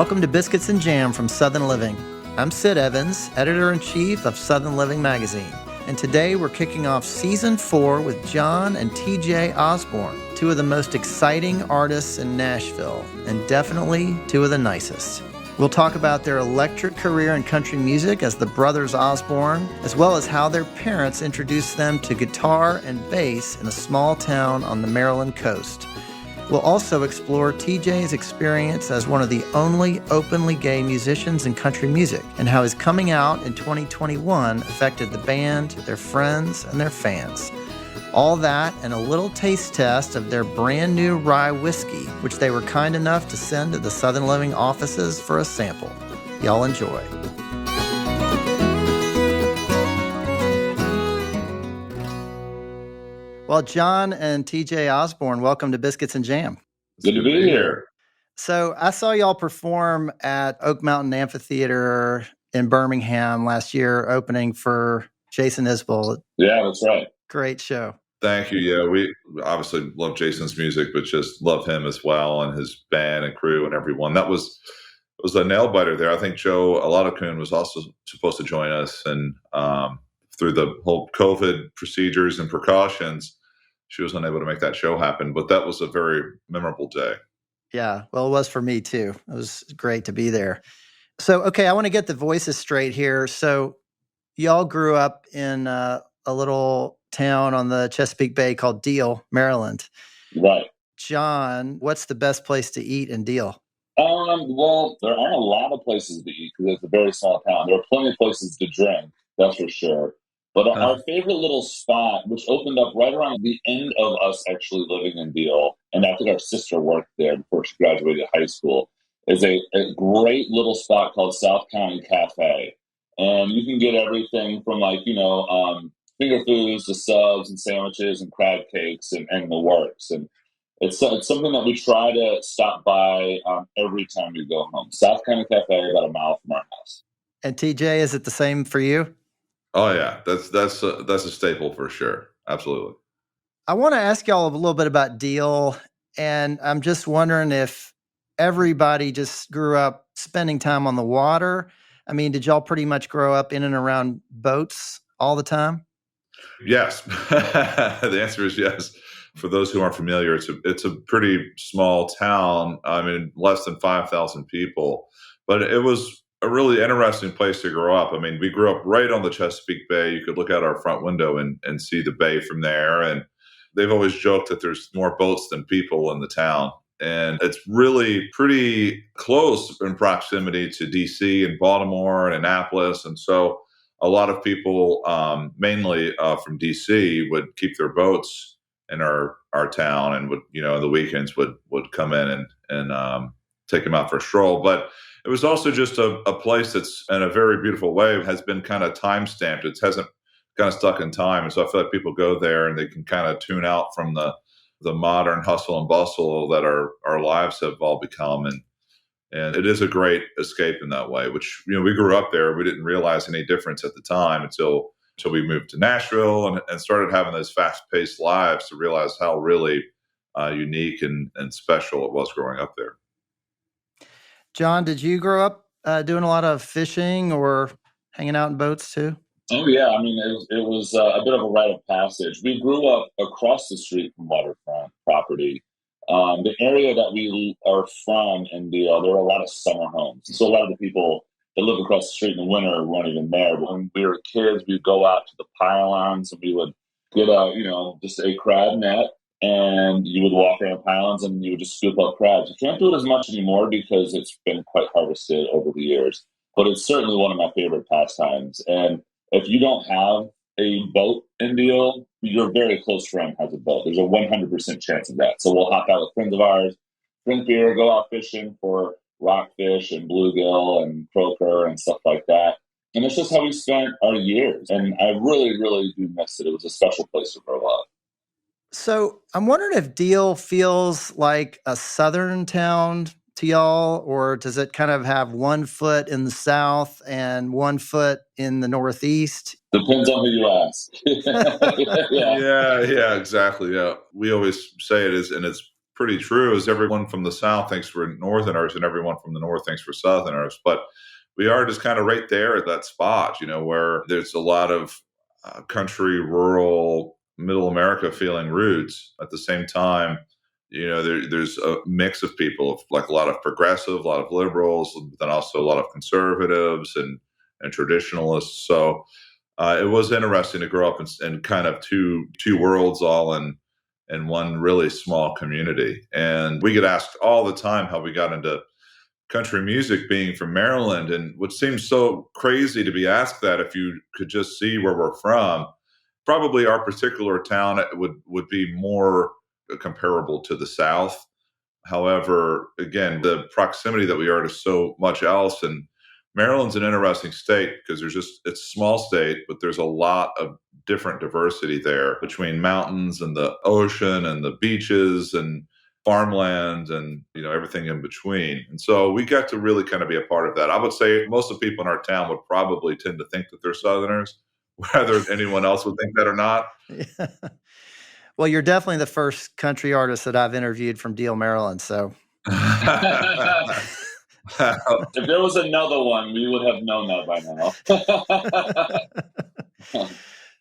Welcome to Biscuits and Jam from Southern Living. I'm Sid Evans, editor-in-chief of Southern Living magazine. And today we're kicking off Season 4 with John and TJ Osborne, two of the most exciting artists in Nashville, and definitely two of the nicest. We'll talk about their electric career in country music as the Brothers Osborne, as well as how their parents introduced them to guitar and bass in a small town on the Maryland coast. We'll also explore TJ's experience as one of the only openly gay musicians in country music and how his coming out in 2021 affected the band, their friends, and their fans. All that and a little taste test of their brand new rye whiskey, which they were kind enough to send to the Southern Living offices for a sample. Y'all enjoy. Well, John and TJ Osborne, welcome to Biscuits and Jam. Good to be here. So I saw y'all perform at Oak Mountain Amphitheater in Birmingham last year, opening for Jason Isbell. Yeah, that's right. Great show. Thank you. Yeah, we obviously love Jason's music, but just love him as well and his band and crew and everyone. It was a nail biter there. I think Joe Aladakun was also supposed to join us, and through the whole COVID procedures and precautions, she was unable to make that show happen. But that was a very memorable day. Yeah, well, it was for me too. It was great to be there. So, okay, I want to get the voices straight here. So, y'all grew up in a little town on the Chesapeake Bay called Deal, Maryland. Right. John, what's the best place to eat in Deal? Well, there aren't a lot of places to eat because it's a very small town. There are plenty of places to drink, that's for sure. But our favorite little spot, which opened up right around the end of us actually living in Deal, and I think our sister worked there before she graduated high school, is a great little spot called South County Cafe. And you can get everything from finger foods to subs and sandwiches and crab cakes and the works. And it's something that we try to stop by every time we go home. South County Cafe, about a mile from our house. And TJ, is it the same for you? Oh yeah, that's a staple for sure. Absolutely. I want to ask y'all a little bit about Deal, and I'm just wondering if everybody just grew up spending time on the water. I mean, did y'all pretty much grow up in and around boats all the time? Yes. The answer is yes. For those who aren't familiar, it's a pretty small town. I mean, less than 5,000 people, but it was a really interesting place to grow up. I mean, we grew up right on the Chesapeake Bay. You could look out our front window and see the bay from there. And they've always joked that there's more boats than people in the town. And it's really pretty close in proximity to DC and Baltimore and Annapolis. And so a lot of people, mainly from DC, would keep their boats in our town and would, the weekends would come in and take them out for a stroll. But it was also just a place that's, in a very beautiful way, has been kind of time-stamped. It hasn't kind of stuck in time. And so I feel like people go there and they can kind of tune out from the modern hustle and bustle that our lives have all become. And it is a great escape in that way, which, we grew up there. We didn't realize any difference at the time until we moved to Nashville and started having those fast-paced lives to realize how really unique and special it was growing up there. John, did you grow up doing a lot of fishing or hanging out in boats too? Oh, yeah. I mean, it was a bit of a rite of passage. We grew up across the street from waterfront property. The area that we are from in Deal, there are a lot of summer homes. So a lot of the people that live across the street in the winter weren't even there. But when we were kids, we'd go out to the pylons and we would get just a crab net. And you would walk around pylons and you would just scoop up crabs. You can't do it as much anymore because it's been quite harvested over the years. But it's certainly one of my favorite pastimes. And if you don't have a boat in Deal, your very close friend has a boat. There's a 100% chance of that. So we'll hop out with friends of ours, drink beer, go out fishing for rockfish and bluegill and croaker and stuff like that. And it's just how we spent our years. And I really, really do miss it. It was a special place to grow up. So I'm wondering if Deal feels like a southern town to y'all, or does it kind of have one foot in the south and one foot in the northeast? Depends on who you ask. Yeah, exactly. Yeah, we always say it is, and it's pretty true is everyone from the South thinks we're Northerners and everyone from the North thinks we're Southerners. But we are just kind of right there at that spot, where there's a lot of country, rural, middle America feeling roots. At the same time, there's a mix of people, like a lot of progressive, a lot of liberals, but then also a lot of conservatives and traditionalists. So it was interesting to grow up in kind of two worlds all in one really small community. And we get asked all the time how we got into country music, being from Maryland, and what seems so crazy to be asked that if you could just see where we're from. Probably our particular town would be more comparable to the South. However, again, the proximity that we are to so much else, and Maryland's an interesting state because it's a small state, but there's a lot of different diversity there between mountains and the ocean and the beaches and farmland and everything in between. And so we got to really kind of be a part of that. I would say most of the people in our town would probably tend to think that they're Southerners, whether anyone else would think that or not. Yeah. Well, you're definitely the first country artist that I've interviewed from Deal, Maryland. So if there was another one, we would have known that by now.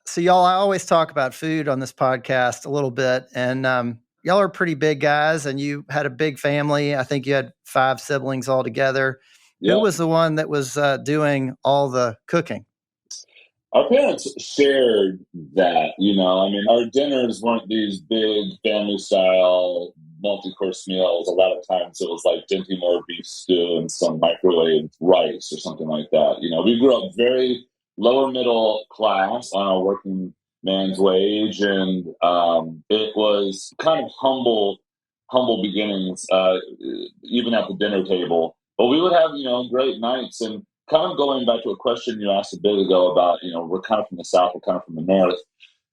So y'all, I always talk about food on this podcast a little bit, and y'all are pretty big guys, and you had a big family. I think you had 5 siblings all together. Yeah. Who was the one that was doing all the cooking? Our parents shared that, our dinners weren't these big family-style multi-course meals. A lot of times it was like Dinty Moore beef stew and some microwave rice or something like that. We grew up very lower middle class on our working man's wage, and it was kind of humble beginnings, even at the dinner table. But we would have, great nights. And kind of going back to a question you asked a bit ago about, we're kind of from the South, we're kind of from the North.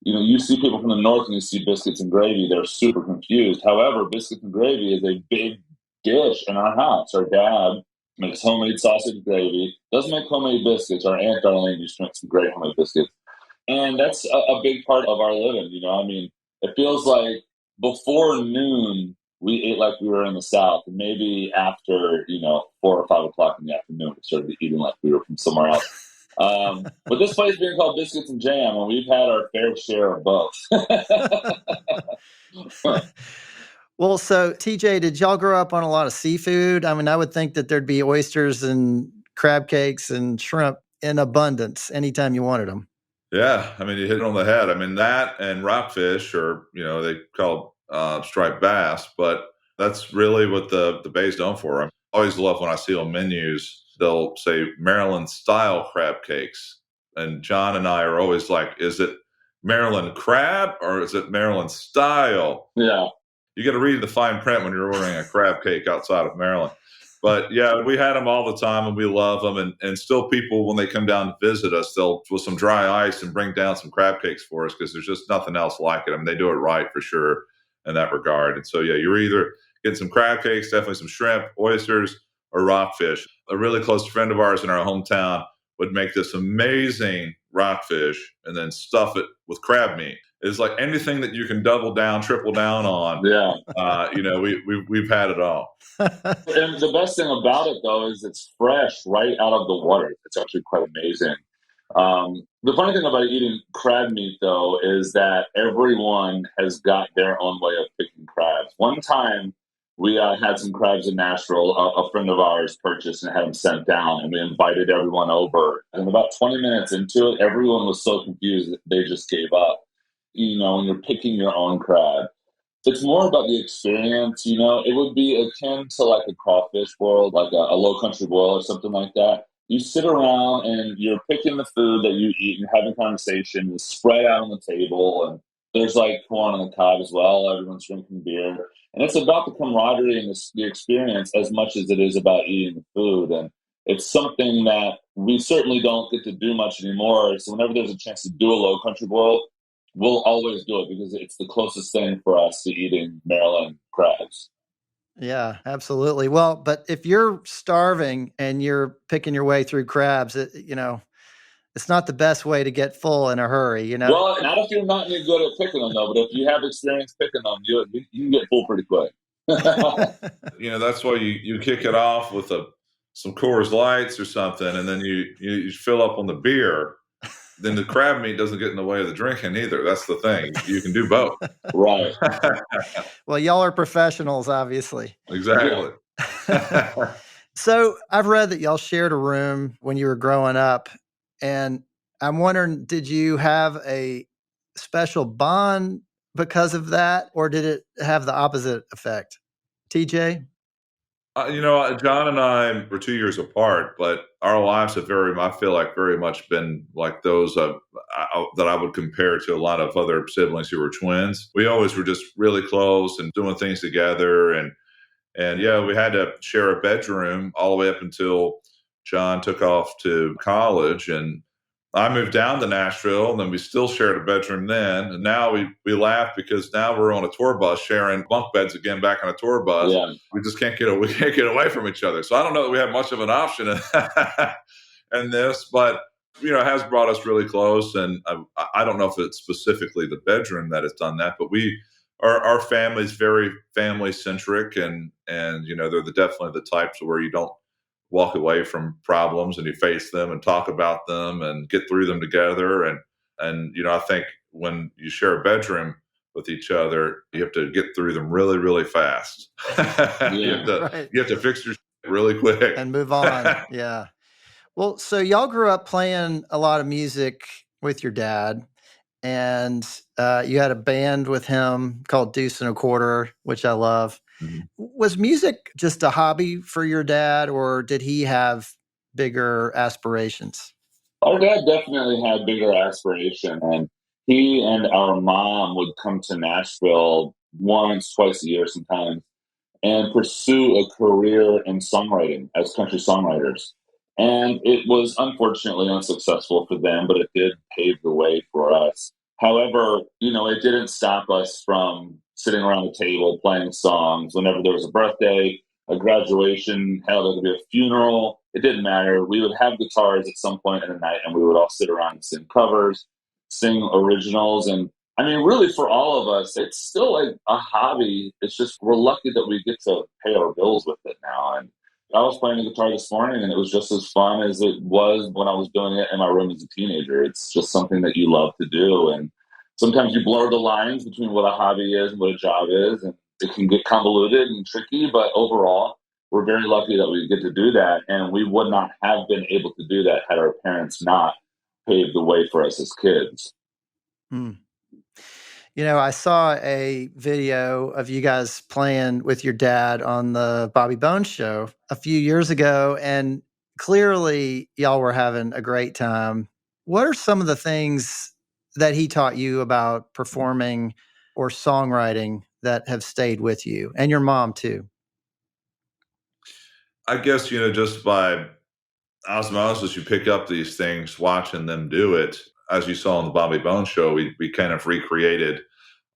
You see people from the North and you see biscuits and gravy, they're super confused. However, biscuits and gravy is a big dish in our house. Our dad makes homemade sausage gravy, doesn't make homemade biscuits. Our Aunt Darlene used to make some great homemade biscuits. And that's a big part of our living, It feels like before noon, we ate like we were in the South. And maybe after, 4 or 5 o'clock in the afternoon, we started eating like we were from somewhere else. But this place being called Biscuits and Jam, and we've had our fair share of both. Well, so TJ, did y'all grow up on a lot of seafood? I mean, I would think that there'd be oysters and crab cakes and shrimp in abundance anytime you wanted them. Yeah, I mean, you hit it on the head. I mean, that and rockfish, or they call striped bass, but that's really what the Bay's known for. I always love when I see on menus, they'll say Maryland style crab cakes. And John and I are always like, is it Maryland crab or is it Maryland style? Yeah. You got to read the fine print when you're ordering a crab cake outside of Maryland. But yeah, we had them all the time and we love them. And still people, when they come down to visit us, they'll, with some dry ice, and bring down some crab cakes for us because there's just nothing else like it. I mean, they do it right for sure in that regard. And so, yeah, you're either getting some crab cakes, definitely some shrimp, oysters, or rockfish. A really close friend of ours in our hometown would make this amazing rockfish and then stuff it with crab meat. It's like anything that you can double down, triple down on. Yeah. We've had it all. And the best thing about it, though, is it's fresh right out of the water. It's actually quite amazing. The funny thing about eating crab meat, though, is that everyone has got their own way of picking crabs. One time, we had some crabs in Nashville. A friend of ours purchased and had them sent down, and we invited everyone over. And about 20 minutes into it, everyone was so confused that they just gave up. When you're picking your own crab, it's more about the experience. It would be akin to like a crawfish boil, like a low country boil or something like that. You sit around and you're picking the food that you eat and having conversation. You spread out on the table, and there's like corn on the cob as well. Everyone's drinking beer. And it's about the camaraderie and the experience as much as it is about eating the food. And it's something that we certainly don't get to do much anymore. So whenever there's a chance to do a low country boil, we'll always do it because it's the closest thing for us to eating Maryland crabs. Yeah, absolutely. Well, but if you're starving and you're picking your way through crabs, it's not the best way to get full in a hurry, Well, not if you're not any good at picking them, though. But if you have experience picking them, you can get full pretty quick. That's why you kick it off with some Coors Lights or something, and then you fill up on the beer. Then the crab meat doesn't get in the way of the drinking either. That's the thing. You can do both. Right. Well, y'all are professionals, obviously. Exactly. So I've read that y'all shared a room when you were growing up, and I'm wondering, did you have a special bond because of that, or did it have the opposite effect? TJ? John and I were 2 years apart, but our lives have I feel like very much been like those that I would compare to a lot of other siblings who were twins. We always were just really close and doing things together. And yeah, we had to share a bedroom all the way up until John took off to college. And I moved down to Nashville, and then we still shared a bedroom then. And now we laugh because now we're on a tour bus sharing bunk beds again back on a tour bus. Yeah. We just can't get away from each other. So I don't know that we have much of an option in this, but it has brought us really close. And I don't know if it's specifically the bedroom that has done that, but our family's very family centric, and they're definitely the types where you don't walk away from problems and you face them and talk about them and get through them together. And I think when you share a bedroom with each other, you have to get through them really, really fast. Yeah. You have to fix your shit really quick and move on. Yeah. Well, so y'all grew up playing a lot of music with your dad, and you had a band with him called Deuce and a Quarter, which I love. Mm-hmm. Was music just a hobby for your dad, or did he have bigger aspirations? Our dad definitely had bigger aspirations, and he and our mom would come to Nashville once, twice a year sometimes and pursue a career in songwriting as country songwriters. And it was unfortunately unsuccessful for them, but it did pave the way for us. However, it didn't stop us from sitting around the table playing songs whenever there was a birthday, a graduation, hell, there could be a funeral. It didn't matter. We would have guitars at some point in the night, and we would all sit around and sing covers, sing originals. And I mean, really, for all of us, it's still like a hobby. It's just we're lucky that we get to pay our bills with it now. And I was playing the guitar this morning, and it was just as fun as it was when I was doing it in my room as a teenager. It's just something that you love to do. And sometimes you blur the lines between what a hobby is and what a job is, and it can get convoluted and tricky. But overall, we're very lucky that we get to do that. And we would not have been able to do that had our parents not paved the way for us as kids. I saw a video of you guys playing with your dad on the Bobby Bones show a few years ago, and clearly y'all were having a great time. What are some of the things that he taught you about performing or songwriting that have stayed with you, and your mom too? I guess, just by osmosis, you pick up these things watching them do it. As you saw on the Bobby Bones show, we kind of recreated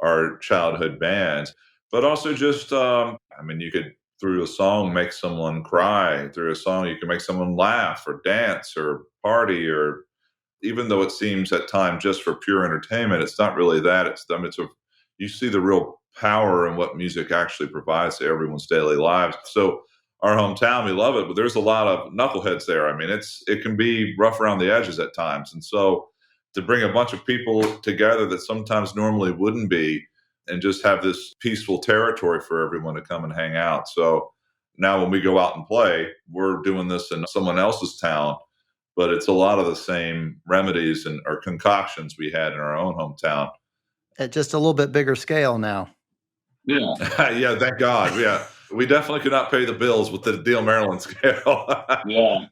our childhood bands, but also just, you could, through a song, make someone cry. Through a song, you can make someone laugh or dance or party, or even though it seems at times just for pure entertainment, it's not really that. You see the real power in what music actually provides to everyone's daily lives. So our hometown, we love it, but there's a lot of knuckleheads there. It can be rough around the edges at times. And so to bring a bunch of people together that sometimes normally wouldn't be, and just have this peaceful territory for everyone to come and hang out. So now when we go out and play, we're doing this in someone else's town, but it's a lot of the same remedies or concoctions we had in our own hometown. At just a little bit bigger scale now. Yeah. Yeah, thank God. Yeah. We definitely could not pay the bills with the Deal Maryland scale. Yeah.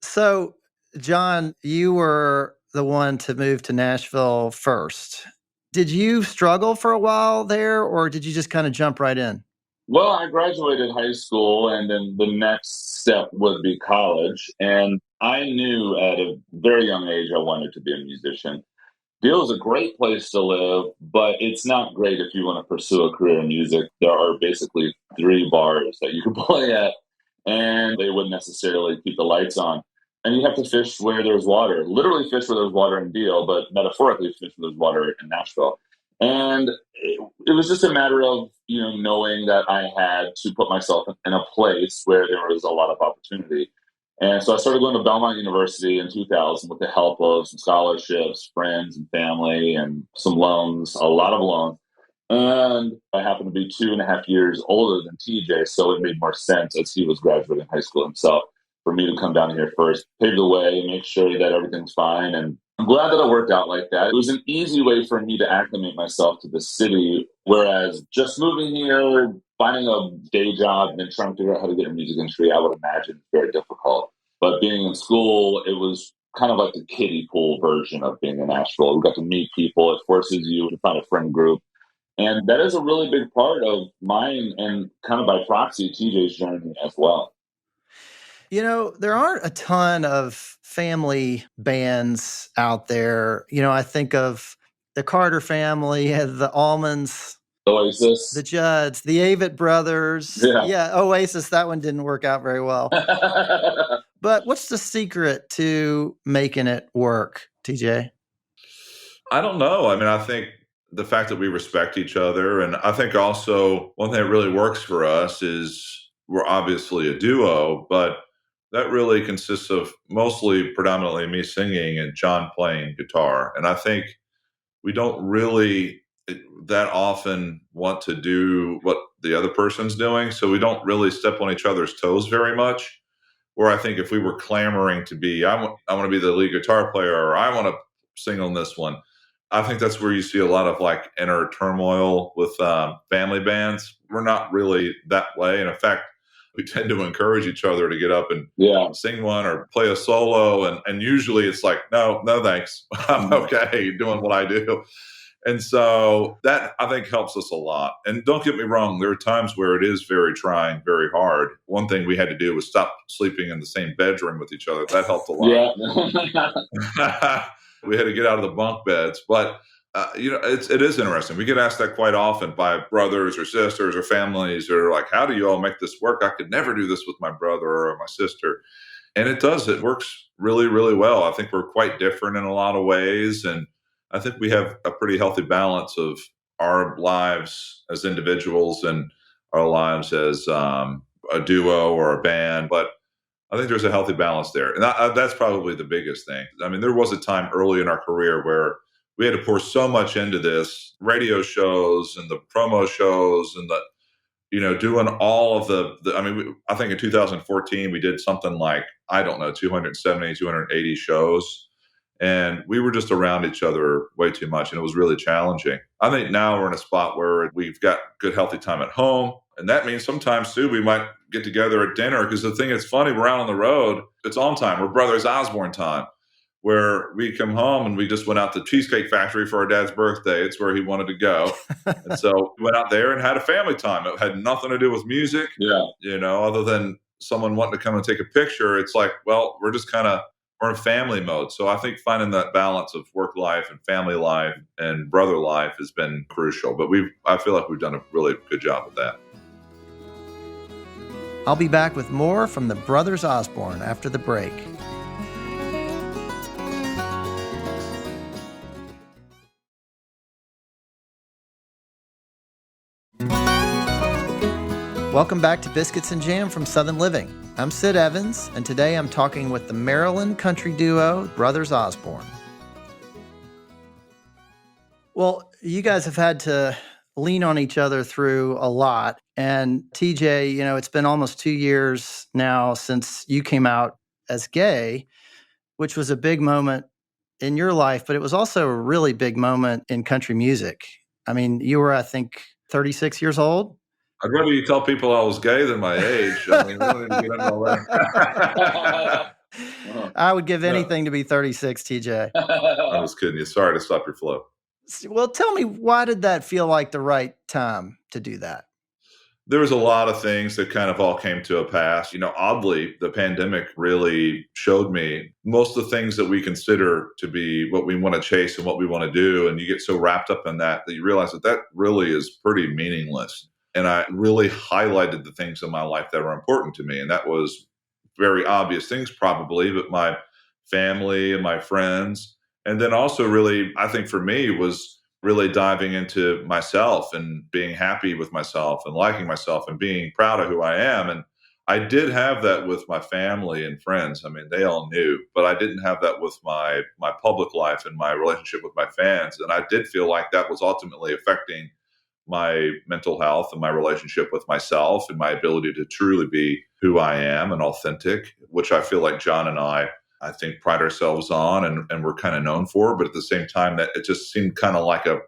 So, John, you were the one to move to Nashville first. Did you struggle for a while there, or did you just kind of jump right in? Well, I graduated high school, and then the next step would be college. And I knew at a very young age I wanted to be a musician. Deal is a great place to live, but it's not great if you want to pursue a career in music. There are basically 3 bars that you can play at, and they wouldn't necessarily keep the lights on. And you have to fish where there's water. Literally fish where there's water in Deal, but metaphorically fish where there's water in Nashville. And it was just a matter of, knowing that I had to put myself in a place where there was a lot of opportunity. And so I started going to Belmont University in 2000 with the help of some scholarships, friends and family, and some loans, a lot of loans. And I happened to be 2.5 years older than TJ, so it made more sense as he was graduating high school himself for me to come down here first, pave the way, make sure that everything's fine. And I'm glad that it worked out like that. It was an easy way for me to acclimate myself to the city, whereas just moving here, finding a day job, and then trying to figure out how to get in the music industry, I would imagine very difficult. But being in school, it was kind of like the kiddie pool version of being in Nashville. We got to meet people. It forces you to find a friend group. And that is a really big part of mine and kind of by proxy, TJ's journey as well. There aren't a ton of family bands out there. I think of the Carter family, the Allmans, Oasis, the Judds, the Avett brothers. Yeah, Oasis, that one didn't work out very well. But what's the secret to making it work, TJ? I don't know. I mean, I think the fact that we respect each other, and I think also one thing that really works for us is we're obviously a duo, but that really consists of mostly predominantly me singing and John playing guitar. And I think we don't really that often want to do what the other person's doing. So we don't really step on each other's toes very much. Where I think if we were clamoring to be, I want to be the lead guitar player, or I want to sing on this one, I think that's where you see a lot of like inner turmoil with family bands. We're not really that way. And in fact, we tend to encourage each other to get up and sing one or play a solo. And usually it's like, no, thanks. I'm okay doing what I do. And so that, I think, helps us a lot. And don't get me wrong, there are times where it is very trying, very hard. One thing we had to do was stop sleeping in the same bedroom with each other. That helped a lot. Yeah. We had to get out of the bunk beds. But, it is interesting. We get asked that quite often by brothers or sisters or families or like, how do you all make this work? I could never do this with my brother or my sister. And it does. It works really, really well. I think we're quite different in a lot of ways. And I think we have a pretty healthy balance of our lives as individuals and our lives as a duo or a band. But I think there's a healthy balance there. And that's probably the biggest thing. I mean, there was a time early in our career where we had to pour so much into this radio shows and the promo shows and doing all of I think in 2014, we did something like, 270, 280 shows. And we were just around each other way too much, and it was really challenging. I think now we're in a spot where we've got good, healthy time at home. And that means sometimes, too, we might get together at dinner because the thing that's funny, we're out on the road. It's on time. We're Brothers Osborne time, where we come home and we just went out to Cheesecake Factory for our dad's birthday. It's where he wanted to go. And so we went out there and had a family time. It had nothing to do with music, other than someone wanting to come and take a picture. It's like, well, we're in family mode. So I think finding that balance of work life and family life and brother life has been crucial. But I feel like we've done a really good job with that. I'll be back with more from the Brothers Osborne after the break. Welcome back to Biscuits and Jam from Southern Living. I'm Sid Evans, and today I'm talking with the Maryland country duo, Brothers Osborne. Well, you guys have had to lean on each other through a lot. And TJ, it's been almost 2 years now since you came out as gay, which was a big moment in your life, but it was also a really big moment in country music. I mean, you were, I think, 36 years old. I'd rather you tell people I was gay than my age. I mean, we don't need to get into all that. I would give anything to be 36, TJ. I was kidding you. Sorry to stop your flow. Well, tell me, why did that feel like the right time to do that? There was a lot of things that kind of all came to a pass. Oddly, the pandemic really showed me most of the things that we consider to be what we want to chase and what we want to do. And you get so wrapped up in that you realize that really is pretty meaningless. And I really highlighted the things in my life that were important to me. And that was very obvious things probably, but my family and my friends. And then also really, I think for me was really diving into myself and being happy with myself and liking myself and being proud of who I am. And I did have that with my family and friends. I mean, they all knew, but I didn't have that with my public life and my relationship with my fans. And I did feel like that was ultimately affecting my mental health and my relationship with myself and my ability to truly be who I am and authentic, which I feel like John and I think pride ourselves on and we're kind of known for. But at the same time, that it just seemed kind of like a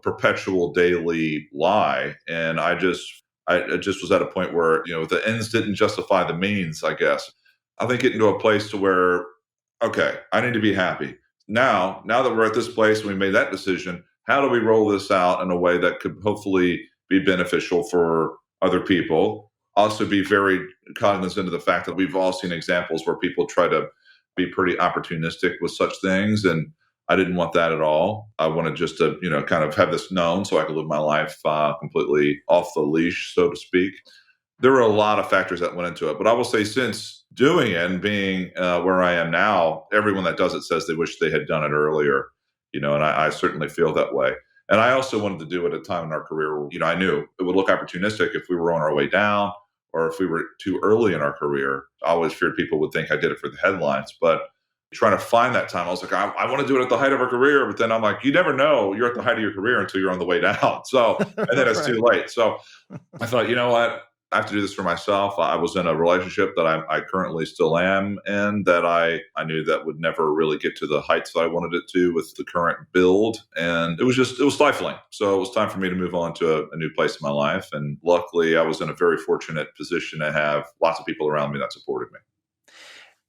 perpetual daily lie. And I just was at a point where, the ends didn't justify the means, I guess. I think getting to a place to where, okay, I need to be happy. Now that we're at this place and we made that decision, how do we roll this out in a way that could hopefully be beneficial for other people? Also be very cognizant of the fact that we've all seen examples where people try to be pretty opportunistic with such things. And I didn't want that at all. I wanted just to, kind of have this known so I could live my life completely off the leash, so to speak. There were a lot of factors that went into it. But I will say since doing it and being where I am now, everyone that does it says they wish they had done it earlier, and I certainly feel that way. And I also wanted to do it at a time in our career where, I knew it would look opportunistic if we were on our way down or if we were too early in our career. I always feared people would think I did it for the headlines, but trying to find that time, I was like, I want to do it at the height of our career. But then I'm like, you never know you're at the height of your career until you're on the way down. So, and then it's too late. So I thought, you know what? I have to do this for myself. I was in a relationship that I currently still am in that I knew that would never really get to the heights that I wanted it to with the current build. And it was stifling. So it was time for me to move on to a new place in my life. And luckily, I was in a very fortunate position to have lots of people around me that supported me.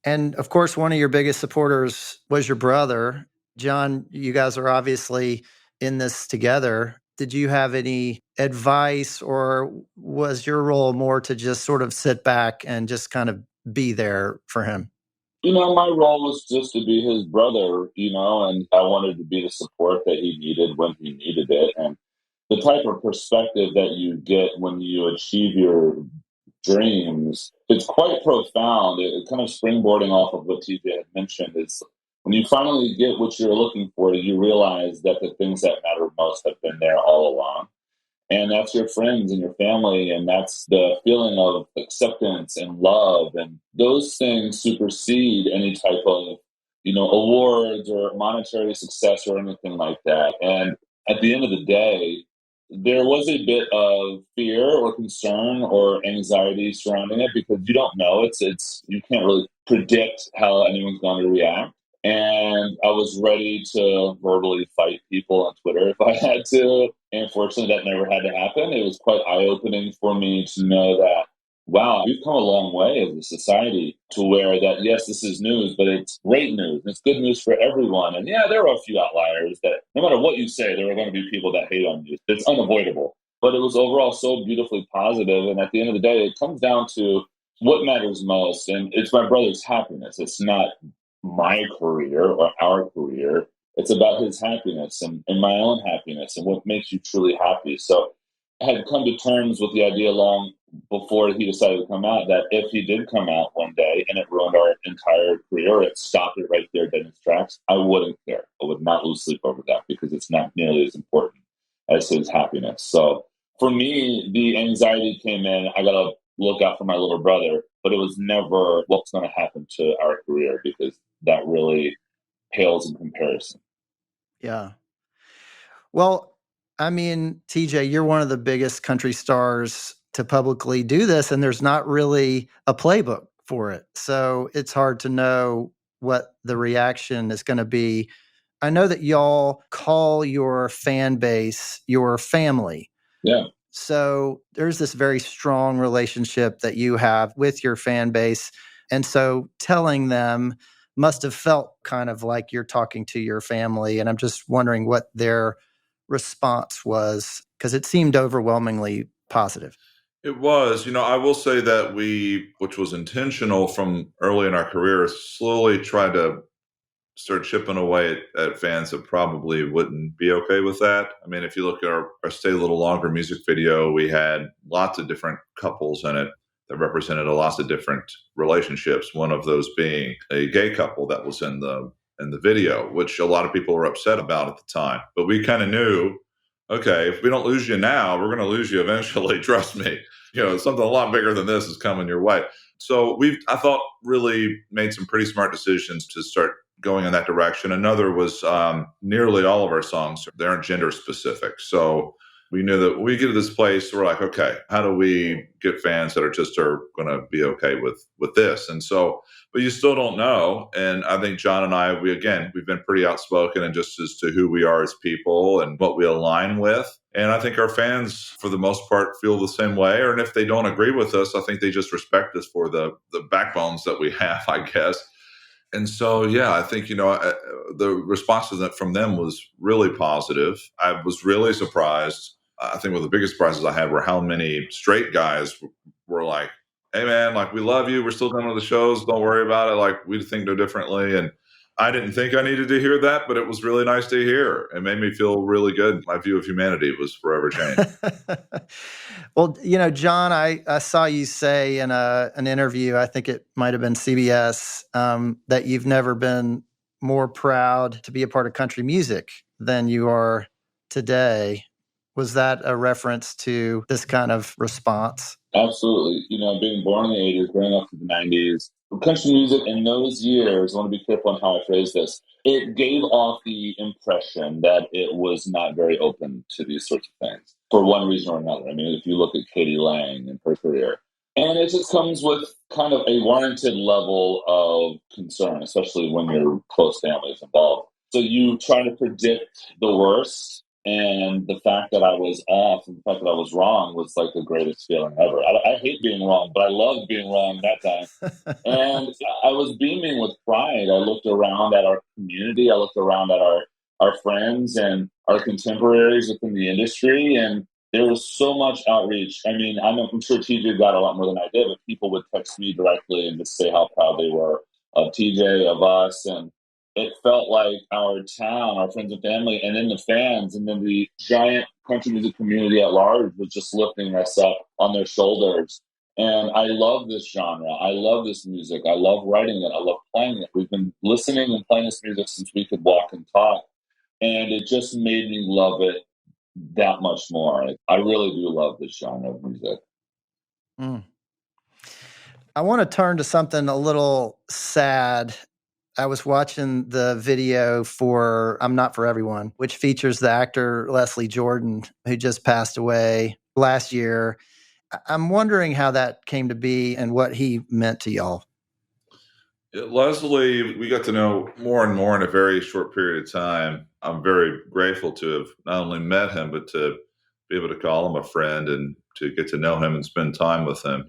And of course, one of your biggest supporters was your brother. John, you guys are obviously in this together. Did you have any advice, or was your role more to just sort of sit back and just kind of be there for him? My role was just to be his brother, and I wanted to be the support that he needed when he needed it. And the type of perspective that you get when you achieve your dreams, it's quite profound. It kind of springboarding off of what TJ had mentioned is when you finally get what you're looking for, you realize that the things that matter most have been there all along. And that's your friends and your family, and that's the feeling of acceptance and love. And those things supersede any type of, awards or monetary success or anything like that. And at the end of the day, there was a bit of fear or concern or anxiety surrounding it because you don't know. It's you can't really predict how anyone's going to react. And I was ready to verbally fight people on Twitter if I had to. And fortunately, that never had to happen. It was quite eye-opening for me to know that, wow, we've come a long way as a society to where that, yes, this is news, but it's great news. It's good news for everyone. And yeah, there are a few outliers that no matter what you say, there are going to be people that hate on you. It's unavoidable. But it was overall so beautifully positive. And at the end of the day, it comes down to what matters most. And it's my brother's happiness. It's not my career or our career. It's about his happiness and my own happiness and what makes you truly happy. So I had come to terms with the idea long before he decided to come out that if he did come out one day and it ruined our entire career, it stopped it right there dead in its tracks, I wouldn't care. I would not lose sleep over that because it's not nearly as important as his happiness. So for me, the anxiety came in. I got to look out for my little brother, but it was never what's going to happen to our career because that really pales in comparison. Yeah. Well, I mean, TJ, you're one of the biggest country stars to publicly do this, and there's not really a playbook for it. So it's hard to know what the reaction is going to be. I know that y'all call your fan base your family. Yeah. So there's this very strong relationship that you have with your fan base. And so telling them must have felt kind of like you're talking to your family. And I'm just wondering what their response was, because it seemed overwhelmingly positive. It was. I will say that we, which was intentional from early in our career, slowly tried to start chipping away at fans that probably wouldn't be okay with that. I mean, if you look at our Stay a Little Longer music video, we had lots of different couples in it that represented lots of different relationships. One of those being a gay couple that was in the in the video, which a lot of people were upset about at the time. But we kind of knew, okay, if we don't lose you now, we're going to lose you eventually. Trust me. Something a lot bigger than this is coming your way. So I thought, really made some pretty smart decisions to start going in that direction. Another was nearly all of our songs, they aren't gender specific. So we knew that when we get to this place, we're like, okay, how do we get fans that are going to be okay with this? And so, but you still don't know. And I think John and I, we've been pretty outspoken and just as to who we are as people and what we align with. And I think our fans, for the most part, feel the same way. Or if they don't agree with us, I think they just respect us for the backbones that we have, I guess. And so, yeah, I think, the response from them was really positive. I was really surprised. I think one of the biggest surprises I had were how many straight guys were like, hey, man, like, we love you. We're still coming to the shows. Don't worry about it. Like, we think no differently. And I didn't think I needed to hear that, but it was really nice to hear. It made me feel really good. My view of humanity was forever changed. Well, John, I saw you say in an interview, I think it might have been CBS, that you've never been more proud to be a part of country music than you are today. Was that a reference to this kind of response? Absolutely. Being born in the 80s, growing up in the 90s, country music in those years, I want to be careful on how I phrase this, it gave off the impression that it was not very open to these sorts of things for one reason or another. I mean, if you look at Katie Lang and her career, and it just comes with kind of a warranted level of concern, especially when your close family is involved. So you try to predict the worst. And the fact that I was off and the fact that I was wrong was like the greatest feeling ever. I hate being wrong, but I loved being wrong that time. And I was beaming with pride. I looked around at our community. I looked around at our friends and our contemporaries within the industry. And there was so much outreach. I mean, I'm sure TJ got a lot more than I did, but people would text me directly and just say how proud they were of TJ, of us. And it felt like our town, our friends and family, and then the fans, and then the giant country music community at large was just lifting us up on their shoulders. And I love this genre. I love this music. I love writing it. I love playing it. We've been listening and playing this music since we could walk and talk. And it just made me love it that much more. I really do love this genre of music. I want to turn to something a little sad. I was watching the video for I'm Not For Everyone, which features the actor Leslie Jordan, who just passed away last year. I'm wondering how that came to be and what he meant to y'all. Leslie, we got to know more and more in a very short period of time. I'm very grateful to have not only met him, but to be able to call him a friend and to get to know him and spend time with him.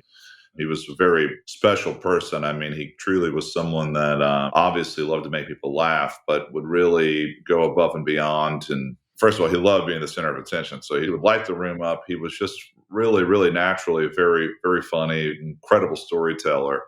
He was a very special person. I mean, he truly was someone that obviously loved to make people laugh, but would really go above and beyond. And first of all, he loved being the center of attention. So he would light the room up. He was just really, really naturally very, very funny, incredible storyteller.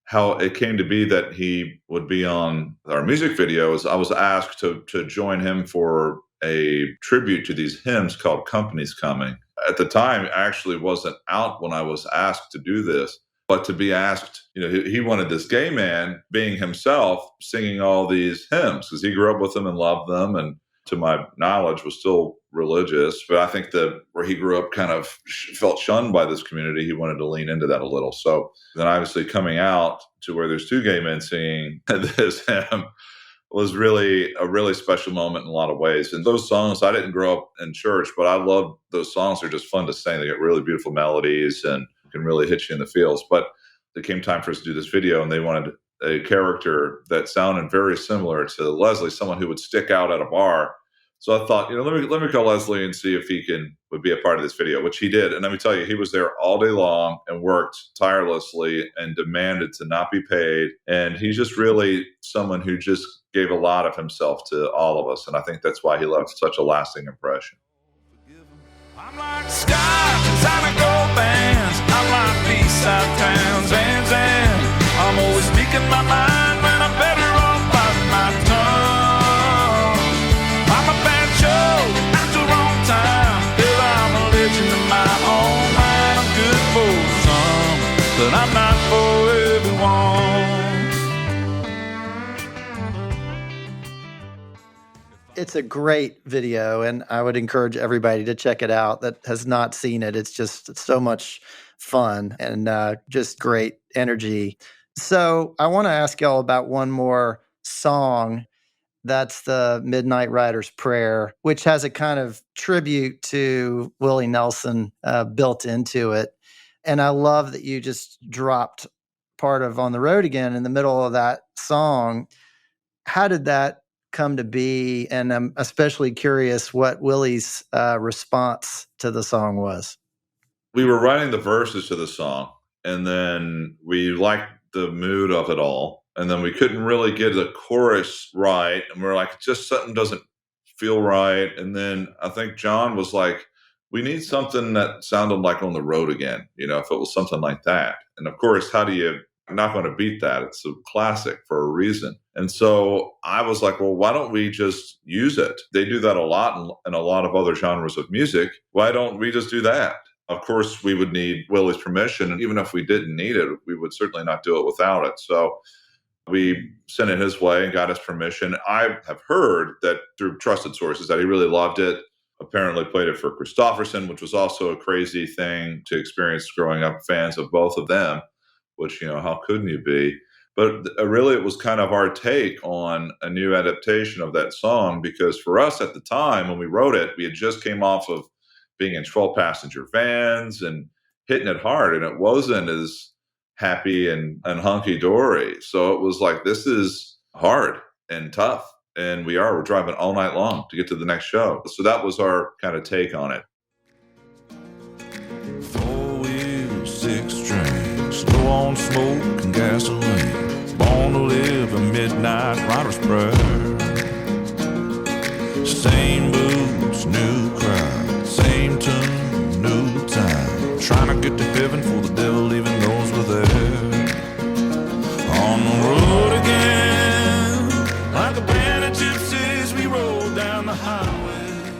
How it came to be that he would be on our music videos, I was asked to join him for a tribute to these hymns called Company's Coming. At the time, I actually wasn't out when I was asked to do this, but to be asked, he wanted this gay man being himself singing all these hymns because he grew up with them and loved them. And to my knowledge was still religious. But I think that where he grew up kind of felt shunned by this community. He wanted to lean into that a little. So then obviously coming out to where there's two gay men singing this hymn was really a really special moment in a lot of ways. And those songs, I didn't grow up in church, but I love those songs. They're just fun to sing. They get really beautiful melodies and can really hit you in the feels. But it came time for us to do this video, and they wanted a character that sounded very similar to Leslie, someone who would stick out at a bar. So I thought, let me call Leslie and see if he would be a part of this video, which he did. And let me tell you, he was there all day long and worked tirelessly and demanded to not be paid. And he's just really someone who just gave a lot of himself to all of us. And I think that's why he left such a lasting impression. I'm like skies on a gold bands. I'm like B-side towns and I'm always speaking my mind when I'm better off biting my tongue. I'm a bad show at the wrong time. Bill, I'm a legend in my own mind. I'm good for some, but I'm not for everyone. It's a great video, and I would encourage everybody to check it out that has not seen it. It's just so much fun and just great energy. So I want to ask y'all about one more song. That's the Midnight Rider's Prayer, which has a kind of tribute to Willie Nelson built into it. And I love that you just dropped part of On the Road Again in the middle of that song. How did that come to be? And I'm especially curious what Willie's response to the song was. We were writing the verses to the song, and then we liked the mood of it all. And then we couldn't really get the chorus right. And we're like, just something doesn't feel right. And then I think John was like, we need something that sounded like On the Road Again, you know, if it was something like that. And of course, how do you not going to beat that? It's a classic for a reason. And so I was like, well, why don't we just use it? They do that a lot in a lot of other genres of music. Why don't we just do that? Of course, we would need Willie's permission. And even if we didn't need it, we would certainly not do it without it. So we sent it his way and got his permission. I have heard that through trusted sources that he really loved it. Apparently played it for Christofferson, which was also a crazy thing to experience growing up, fans of both of them, which, you know, how couldn't you be? But really, it was kind of our take on a new adaptation of that song, because for us at the time when we wrote it, we had just came off of being in 12-passenger vans and hitting it hard, and it wasn't as happy and hunky-dory. So it was like, this is hard and tough, and we're driving all night long to get to the next show. So that was our kind of take on it. 4-wheel, 6-string, low on smoke and gasoline, born to live a midnight rider's prayer. Same boots, new crowd, same tune, new time, trying to get to heaven for the devil even knows we're there. On the road again, like a band of gypsies, we roll down the highway.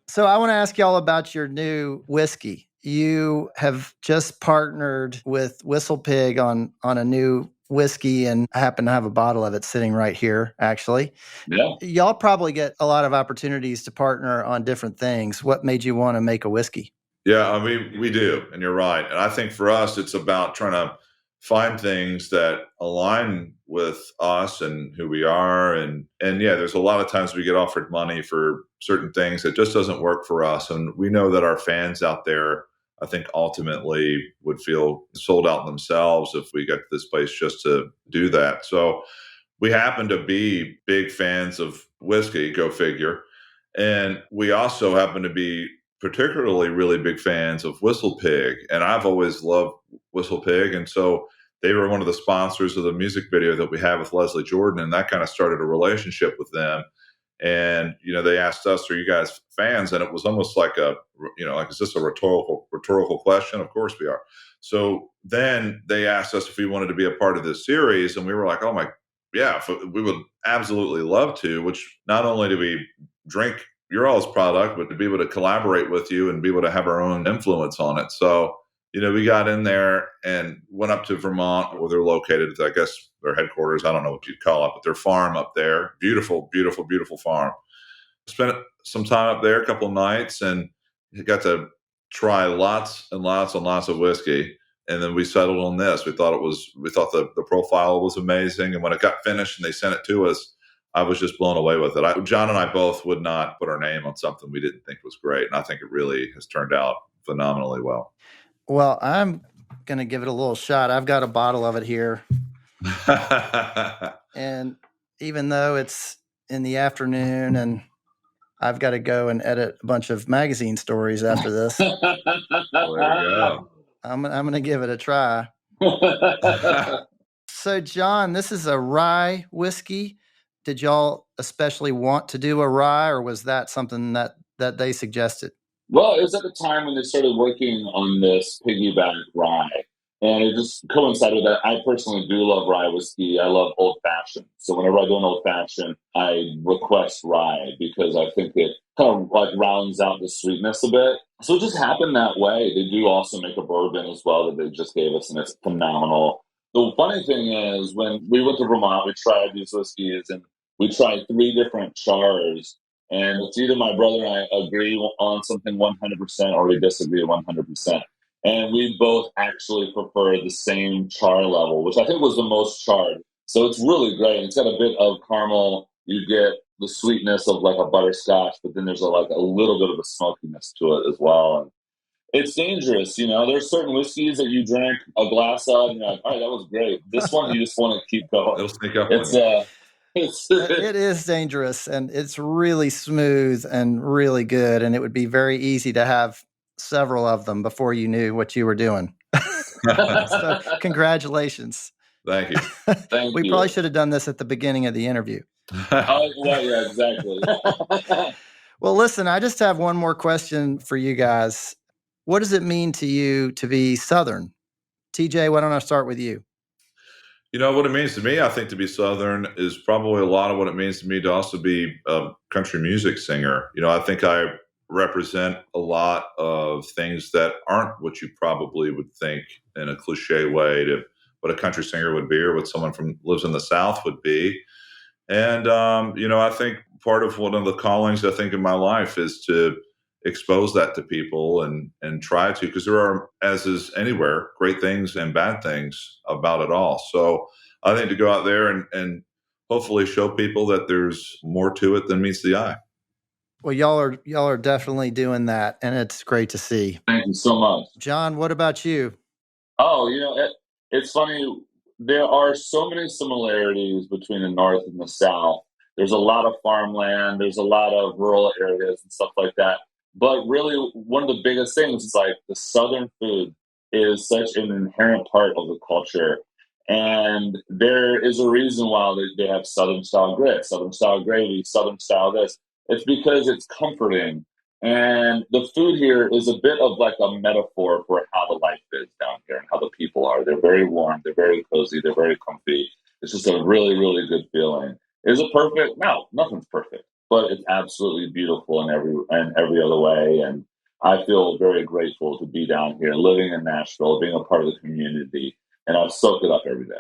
So I want to ask y'all about your new whiskey. You have just partnered with WhiskeyPig on a new whiskey, and I happen to have a bottle of it sitting right here, actually. Yeah. Y'all probably get a lot of opportunities to partner on different things. What made you want to make a whiskey? Yeah, I mean, we do, and you're right. And I think for us, it's about trying to find things that align with us and who we are. And yeah, there's a lot of times we get offered money for certain things that just doesn't work for us. And we know that our fans out there, I think, ultimately would feel sold out themselves if we got to this place just to do that. So we happen to be big fans of whiskey, go figure. And we also happen to be particularly really big fans of WhiskeyPig. And I've always loved WhiskeyPig. And so they were one of the sponsors of the music video that we have with Leslie Jordan. And that kind of started a relationship with them. And, you know, they asked us, are you guys fans? And it was almost like is this a rhetorical question? Of course we are. So then they asked us if we wanted to be a part of this series. And we were like, oh my, yeah, we would absolutely love to, which not only do we drink your all's product, but to be able to collaborate with you and be able to have our own influence on it. So, you know, we got in there and went up to Vermont, where they're located. I guess their headquarters, I don't know what you'd call it, but their farm up there, beautiful, beautiful, beautiful farm. Spent some time up there, a couple of nights, and got to try lots and lots and lots of whiskey. And then we settled on this. We thought the profile was amazing. And when it got finished and they sent it to us, I was just blown away with it. John and I both would not put our name on something we didn't think was great. And I think it really has turned out phenomenally well. Well, I'm going to give it a little shot. I've got a bottle of it here. And even though it's in the afternoon and I've got to go and edit a bunch of magazine stories after this, There you go. I'm going to give it a try. So, John, this is a rye whiskey. Did y'all especially want to do a rye, or was that something that they suggested? Well, it was at the time when they started working on this piggyback rye. And it just coincided with that. I personally do love rye whiskey. I love old fashioned. So whenever I do an old fashioned, I request rye because I think it kind of like rounds out the sweetness a bit. So it just happened that way. They do also make a bourbon as well that they just gave us, and it's phenomenal. The funny thing is, when we went to Vermont, we tried these whiskeys, and we tried 3 different chars, and it's either my brother and I agree on something 100% or we disagree 100%. And we both actually prefer the same char level, which I think was the most charred. So it's really great. It's got a bit of caramel. You get the sweetness of like a butterscotch, but then there's a little bit of a smokiness to it as well. And it's dangerous, There's certain whiskeys that you drink a glass of, and you're like, all right, that was great. This one, you just want to keep going. It'll sneak up It's on you. It is dangerous, and it's really smooth and really good, and it would be very easy to have several of them before you knew what you were doing. So congratulations. Thank you. Thank We you. probably should have done this at the beginning of the interview. Oh, well, yeah, exactly. Well, listen, I just have one more question for you guys. What does it mean to you to be Southern? TJ, why don't I start with you? What it means to me, I think to be Southern is probably a lot of what it means to me to also be a country music singer. I think I represent a lot of things that aren't what you probably would think in a cliche way to what a country singer would be or what someone from lives in the South would be. And, I think part of one of the callings I think in my life is to expose that to people and try to, because there are, as is anywhere, great things and bad things about it all. So I think to go out there and hopefully show people that there's more to it than meets the eye. Well, y'all are definitely doing that, and it's great to see. Thank you so much. John, what about you? Oh, it's funny. There are so many similarities between the North and the South. There's a lot of farmland. There's a lot of rural areas and stuff like that. But really, one of the biggest things is like the Southern food is such an inherent part of the culture. And there is a reason why they have Southern style grits, Southern style gravy, Southern style this. It's because it's comforting. And the food here is a bit of like a metaphor for how the life is down here and how the people are. They're very warm. They're very cozy. They're very comfy. It's just a really, really good feeling. Is it perfect? No, nothing's perfect. But it's absolutely beautiful in every other way. And I feel very grateful to be down here, living in Nashville, being a part of the community. And I soak it up every day.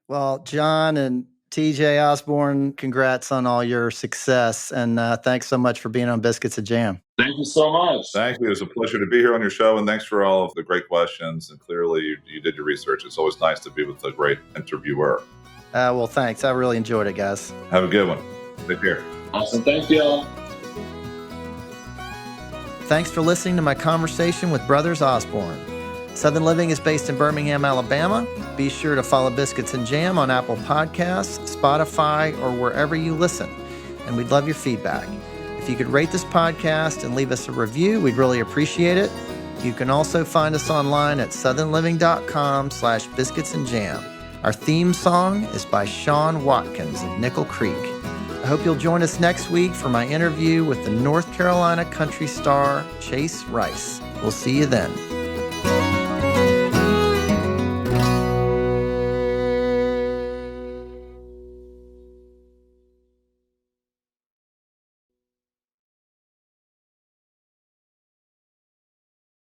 Well, John and TJ Osborne, congrats on all your success. And thanks so much for being on Biscuits and Jam. Thank you so much. Thank you. It was a pleasure to be here on your show. And thanks for all of the great questions. And clearly you did your research. It's always nice to be with a great interviewer. Well, thanks. I really enjoyed it, guys. Have a good one. Take care. Awesome. Thank you. Thanks for listening to my conversation with Brothers Osborne. Southern Living is based in Birmingham, Alabama. Be sure to follow Biscuits and Jam on Apple Podcasts, Spotify, or wherever you listen. And we'd love your feedback. If you could rate this podcast and leave us a review, we'd really appreciate it. You can also find us online at southernliving.com/biscuitsandjam. Our theme song is by Sean Watkins of Nickel Creek. I hope you'll join us next week for my interview with the North Carolina country star Chase Rice. We'll see you then.